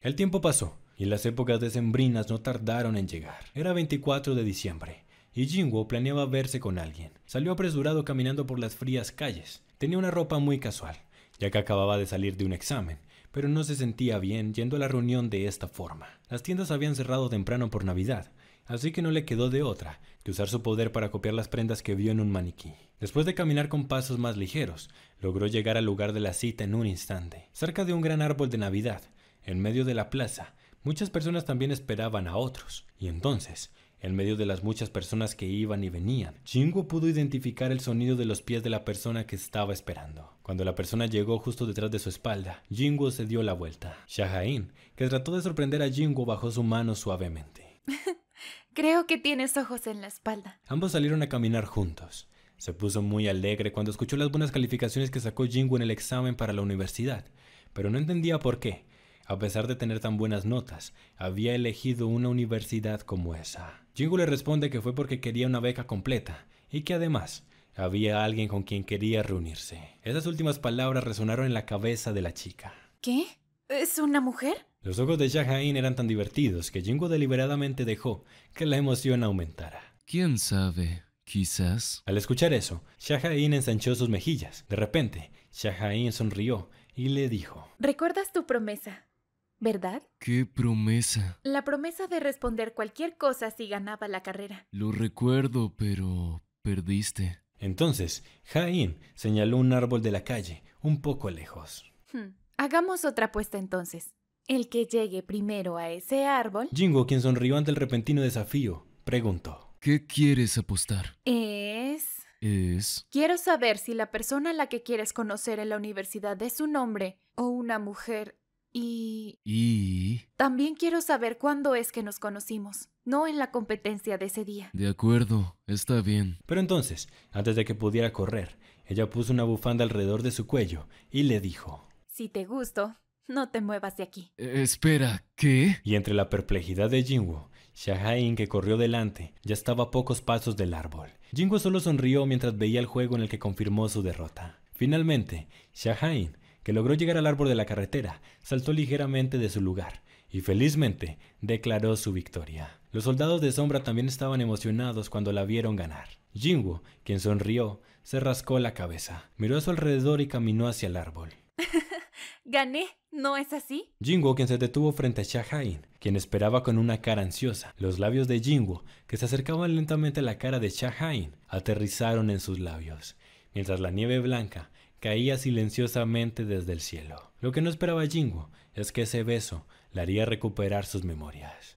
El tiempo pasó, y las épocas decembrinas no tardaron en llegar. Era 24 de diciembre. Y Jingwo planeaba verse con alguien. Salió apresurado caminando por las frías calles. Tenía una ropa muy casual, ya que acababa de salir de un examen, pero no se sentía bien yendo a la reunión de esta forma. Las tiendas habían cerrado temprano por Navidad, así que no le quedó de otra que usar su poder para copiar las prendas que vio en un maniquí. Después de caminar con pasos más ligeros, logró llegar al lugar de la cita en un instante. Cerca de un gran árbol de Navidad, en medio de la plaza, muchas personas también esperaban a otros, y entonces, en medio de las muchas personas que iban y venían, Jingwo pudo identificar el sonido de los pies de la persona que estaba esperando. Cuando la persona llegó justo detrás de su espalda, Jingwo se dio la vuelta. Shaha'in, que trató de sorprender a Jingwo, bajó su mano suavemente. Creo que tienes ojos en la espalda. Ambos salieron a caminar juntos. Se puso muy alegre cuando escuchó las buenas calificaciones que sacó Jingwo en el examen para la universidad, pero no entendía por qué. A pesar de tener tan buenas notas, había elegido una universidad como esa. Jingwo le responde que fue porque quería una beca completa y que además había alguien con quien quería reunirse. Esas últimas palabras resonaron en la cabeza de la chica. ¿Qué? ¿Es una mujer? Los ojos de Shaha'in eran tan divertidos que Jingwo deliberadamente dejó que la emoción aumentara. ¿Quién sabe? Quizás. Al escuchar eso, Shaha'in ensanchó sus mejillas. De repente, Shaha'in sonrió y le dijo: ¿Recuerdas tu promesa, verdad? ¿Qué promesa? La promesa de responder cualquier cosa si ganaba la carrera. Lo recuerdo, pero perdiste. Entonces, Ha'in señaló un árbol de la calle, un poco lejos. Hagamos otra apuesta entonces. El que llegue primero a ese árbol... Jingwo, quien sonrió ante el repentino desafío, preguntó: ¿Qué quieres apostar? Es... Quiero saber si la persona a la que quieres conocer en la universidad es un hombre o una mujer. Y también quiero saber cuándo es que nos conocimos, no en la competencia de ese día. De acuerdo, está bien. Pero entonces, antes de que pudiera correr, ella puso una bufanda alrededor de su cuello y le dijo: Si te gusto, no te muevas de aquí. Espera, ¿qué? Y entre la perplejidad de Jingwo, Shaha'in, que corrió delante, ya estaba a pocos pasos del árbol. Jingwo solo sonrió mientras veía el juego en el que confirmó su derrota. Finalmente, Shaha'in, que logró llegar al árbol de la carretera, saltó ligeramente de su lugar y felizmente declaró su victoria. Los soldados de sombra también estaban emocionados cuando la vieron ganar. Jingwo, quien sonrió, se rascó la cabeza, miró a su alrededor y caminó hacia el árbol. ¿Gané? ¿No es así? Jingwo, quien se detuvo frente a Shaha'in, quien esperaba con una cara ansiosa. Los labios de Jingwo, que se acercaban lentamente a la cara de Shaha'in, aterrizaron en sus labios, mientras la nieve blanca caía silenciosamente desde el cielo. Lo que no esperaba Jingwo es que ese beso le haría recuperar sus memorias.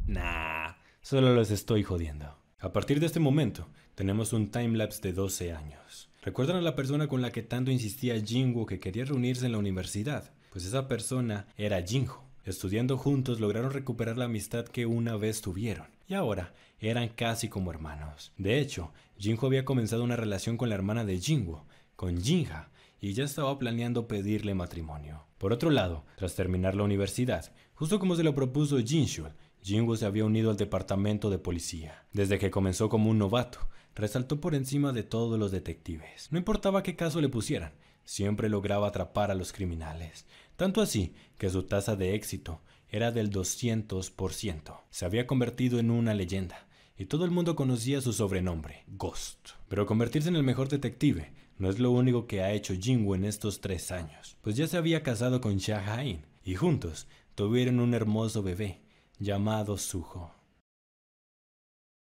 Nah, solo los estoy jodiendo. A partir de este momento, tenemos un timelapse de 12 años. ¿Recuerdan a la persona con la que tanto insistía Jingwo que quería reunirse en la universidad? pues esa persona era Jinjo. Estudiando juntos lograron recuperar la amistad que una vez tuvieron, y ahora eran casi como hermanos. De hecho, Jinjo había comenzado una relación con la hermana de Jinwoo, con Jinja, y ya estaba planeando pedirle matrimonio. Por otro lado, tras terminar la universidad, justo como se lo propuso Jinshul, Jinwoo se había unido al departamento de policía. Desde que comenzó como un novato, resaltó por encima de todos los detectives. No importaba qué caso le pusieran, siempre lograba atrapar a los criminales. Tanto así que su tasa de éxito era del 200%. Se había convertido en una leyenda y todo el mundo conocía su sobrenombre, Ghost. Pero convertirse en el mejor detective no es lo único que ha hecho Jinwoo en estos 3 años, pues ya se había casado con Cha Ha-in y juntos tuvieron un hermoso bebé llamado Suho.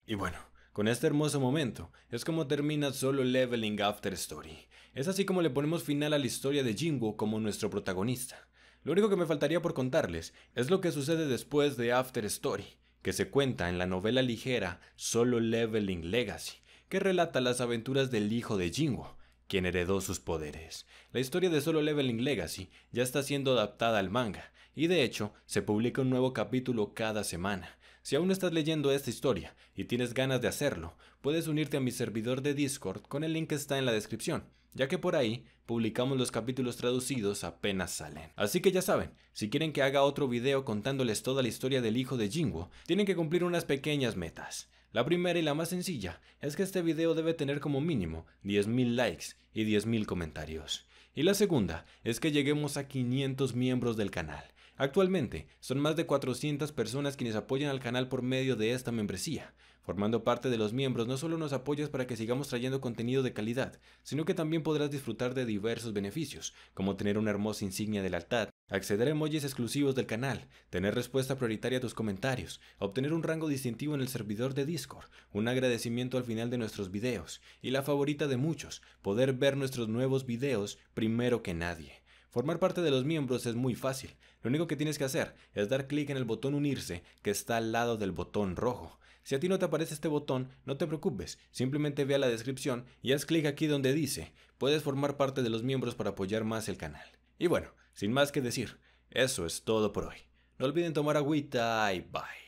Y bueno, con este hermoso momento es como termina Solo Leveling After Story. Es así como le ponemos final a la historia de Jinwoo como nuestro protagonista. Lo único que me faltaría por contarles es lo que sucede después de After Story, que se cuenta en la novela ligera Solo Leveling Legacy, que relata las aventuras del hijo de Jinwoo, quien heredó sus poderes. La historia de Solo Leveling Legacy ya está siendo adaptada al manga, y de hecho se publica un nuevo capítulo cada semana. Si aún no estás leyendo esta historia y tienes ganas de hacerlo, puedes unirte a mi servidor de Discord con el link que está en la descripción, ya que por ahí publicamos los capítulos traducidos apenas salen. Así que ya saben, si quieren que haga otro video contándoles toda la historia del hijo de Jinwoo, tienen que cumplir unas pequeñas metas. La primera y la más sencilla es que este video debe tener como mínimo 10.000 likes y 10.000 comentarios. Y la segunda es que lleguemos a 500 miembros del canal. Actualmente son más de 400 personas quienes apoyan al canal por medio de esta membresía. Formando parte de los miembros no solo nos apoyas para que sigamos trayendo contenido de calidad, sino que también podrás disfrutar de diversos beneficios, como tener una hermosa insignia de lealtad, acceder a emojis exclusivos del canal, tener respuesta prioritaria a tus comentarios, obtener un rango distintivo en el servidor de Discord, un agradecimiento al final de nuestros videos, y la favorita de muchos, poder ver nuestros nuevos videos primero que nadie. Formar parte de los miembros es muy fácil. Lo único que tienes que hacer es dar clic en el botón unirse que está al lado del botón rojo. Si a ti no te aparece este botón, no te preocupes, simplemente ve a la descripción y haz clic aquí donde dice, puedes formar parte de los miembros para apoyar más el canal. Y bueno, sin más que decir, eso es todo por hoy. No olviden tomar agüita y bye.